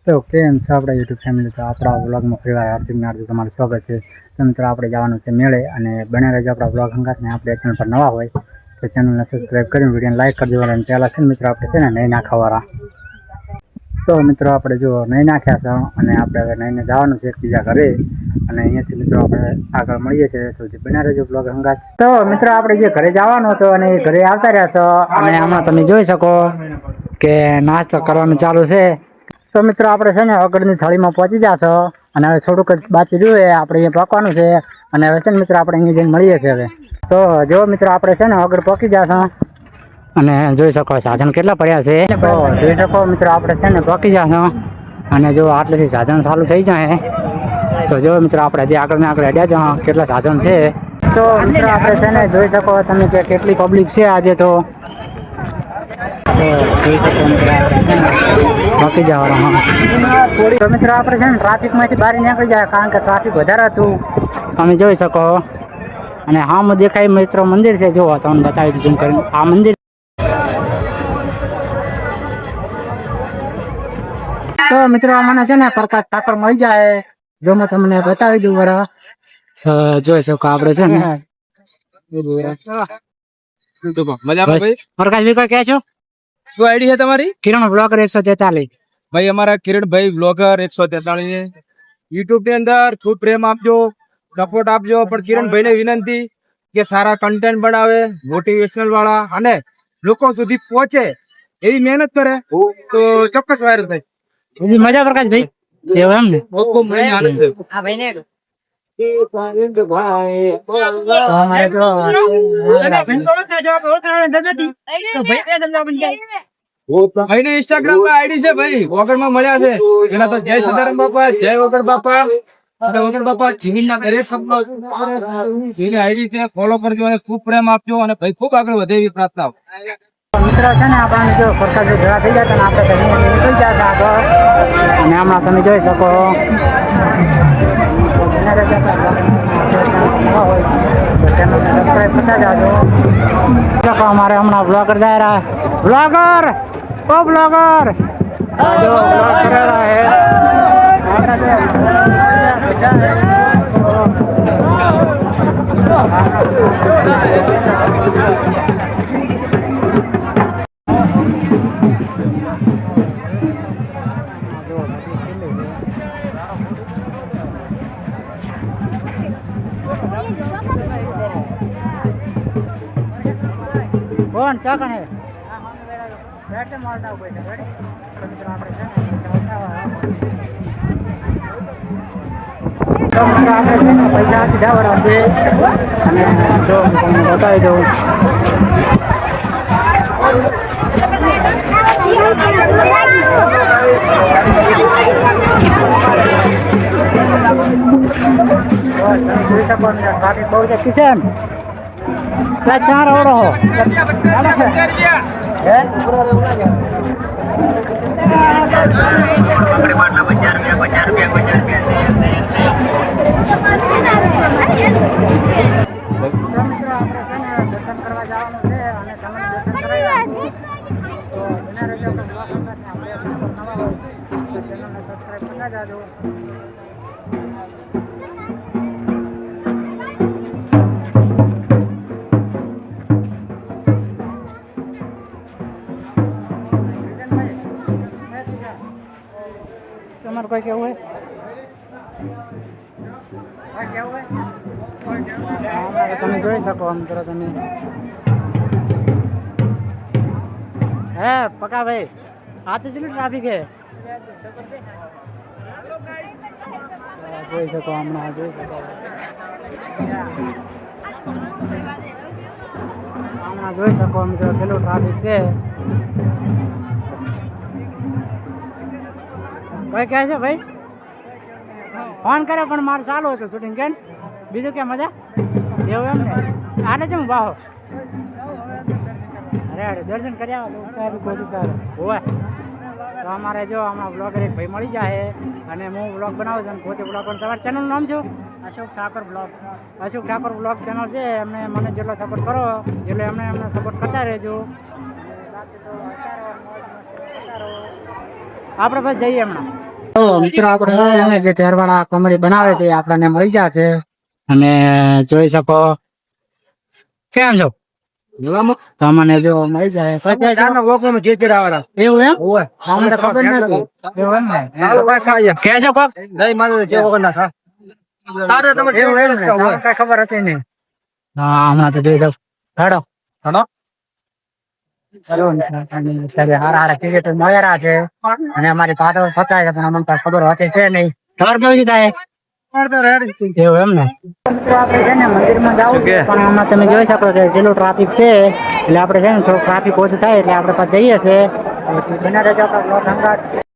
તો કેમ છો આપણા યુટ્યુબ ફેમિલી? તો આપણા વ્લોગમાં ફરીવાર હાર્દિક તમારું સ્વાગત છે. તો મિત્રો આપણે જવાનું છે મેળે અને બને રહેજો આપણા વ્લોગ હંગાથને. આપણે ચેનલ પર નવા હોય તો ચેનલને સબસ્ક્રાઈબ કરીને વિડીયોને લાઈક કરી દેવાના. અને પહેલાં છે ને મિત્રો આપણે છે ને નહીં નાખવાવાળા. તો મિત્રો આપણે જો નહીં નાખ્યા છો અને આપણે હવે નહીંને જવાનું છે એકબીજા ઘરે. અને અહીંયાથી મિત્રો આપણે આગળ મળીએ છીએ તો બને રહેજો બ્લોગ હંગાથ. તો મિત્રો આપણે જે ઘરે જવાનું હતો અને એ ઘરે આવતા રહ્યા છો અને આમાં તમે જોઈ શકો કે નાસ્તો કરવાનું ચાલુ છે. તો મિત્રો આપણે છે ને આગળની થાળીમાં પહોંચી જશો અને હવે થોડુંક જ બાકી રહ્યું આપણે અહીંયા પકવાનું છે. અને હવે છે ને મિત્રો આપણે અહીંયા જઈને મળીએ છીએ હવે. તો જો મિત્રો આપણે છે ને આગળ પહોંચી જશો અને જોઈ શકો સાધન કેટલા પડ્યા છે. તો જોઈ શકો મિત્રો આપણે છે ને પહોંચી જશો અને જો આટલેથી સાધન ચાલુ થઈ જાય તો જો મિત્રો આપણે હજી આગળ ને આગળ અડ્યા જાઓ કેટલા સાધન છે. તો મિત્રો આપણે છે ને જોઈ શકો તમે કે કેટલી પબ્લિક છે આજે. તો જોઈ શકો બાકી જવાનું. તો મિત્રો આપણે છે ને ટ્રાફિકમાંથી બહાર નીકળી જાય કારણ કે ટ્રાફિક વધારે હતું તમે જોઈ શકો. અને હા દેખાય મિત્રો મંદિર છે જો તમને બતાવી દીધું કરીને આ મંદિર. તો મિત્રો મને છે ને પ્રકાશ ઠાકોર મળી જાય જો મેં તમને બતાવી દઉં બરાબર. જોઈ શકો આપણે છે ને પ્રકાશભાઈ કોઈ કહે છો શું આઈડી છે તમારી? કિરણ બ્લોગર 143. ભાઈ અમારા કિરણભાઈ બ્લોગર 143 યુટ્યુબ ની અંદર ખૂબ પ્રેમ આપજો, સપોર્ટ આપજો. પણ કિરણભાઈ ને વિનંતી કે સારા કન્ટેન્ટ બનાવે, મોટિવેશનલ વાળા અને લોકો સુધી પહોંચે એવી મહેનત કરે તો ચોક્કસ વાયરલ થાય. મજા પ્રકાશભાઈ એવું એમ ને ખૂબ મને આનંદ થયો. ભાઈ ઇન્સ્ટાગ્રામ માં આઈડી છે ભાઈ વગર માં મળ્યા છે. એના તો જય સદારામ બાપા, જય વગર બાપા અને વગર બાપા જીવન ના દરેક શબ્દ એની આઈડી છે ફોલો કરજો અને ખૂબ પ્રેમ આપજો અને ભાઈ ખૂબ આગળ વધે એવી પ્રાર્થના. મિત્રો છે ને આપણને જો પ્રકાશ ભેગા થઈ જતા ને આપણે નીકળી જતા આગળ. અને આમાં તમે જોઈ શકો અમારે હમણાં બ્લોગર જાય બ્લોગર ઓ બ્લોગર બ્લોગ કરેલા હે. कौन क्या कने बैठ मारता हुआ है रेडी. तो मित्रों આપણે છે ને પૈસા દીધાવાળા છે અને જો તમને બતાવી દઉં. જોઈ શકો ટ્રાફિક બહુ છે. કિશન ચાર ઓળો દર્શન કરવા જવાનું છે અને તમે દર્શન કરાવી તો બના રહેજો. ચેનલને સબસ્ક્રાઈબ કરી દેજો. તમારે કોઈ કેવું હોય તમે જોઈ શકો મિત્રો તમે હે પકા ભાઈ આ તો કેટલું ટ્રાફિક હે જોઈ શકો હમણાં જોઈ શકો હમણાં જોઈ શકો મિત્રો કેટલું ટ્રાફિક છે. ભાઈ કહે છે ભાઈ ફોન કરે પણ મારે ચાલુ હતું શૂટિંગ કે બીજું કે મજા એવું એમ ને આને છે હું બાહો અરે દર્શન કર્યા હોય તો અમારે જો હમણાં બ્લોગર એક ભાઈ મળી જાય અને હું બ્લોગ બનાવું છું અને પોતે બ્લોગ પણ તમારા ચેનલનું નામ શું? Ashok Thakor blog. Ashok Thakor blog channel છે. એમને મને જેટલો સપોર્ટ કરો એટલે એમને સપોર્ટ કરતા રહેજો. આપણે બસ જઈએ હમણાં તો મિત્રો આપણે જે ઢેરવાળા કોમેડી બનાવે છે એ આપણને મળી જાય છે અને જોઈ શકો કેમ છો તો અમને જો મળી જાય એવું એમ અમને તો ખબર નથી એવું એમ ને કે છો કોક એવું એમ ને તમને કઈ ખબર હતી નહીં હા હમણાં તો જોઈ જાવ હેડો ચલો અને ત્યારે હારા ક્રિકેટર મળ્યા છે અને અમારી પાટો ફસાય છે પણ અમને કાંઈ ખબર હતી છે નહીં ખબર કેવી રીતે થાય એવું એમ ને આપણે છે ને મંદિરમાં જવું છે પણ આમાં તમે જોઈ શકો કે જેટલું ટ્રાફિક છે એટલે આપણે છે ને થોડું ટ્રાફિક ઓછું થાય એટલે આપણે પાસે જઈએ છીએ બના રહેજો આપણા બ્લોગ સંગાથ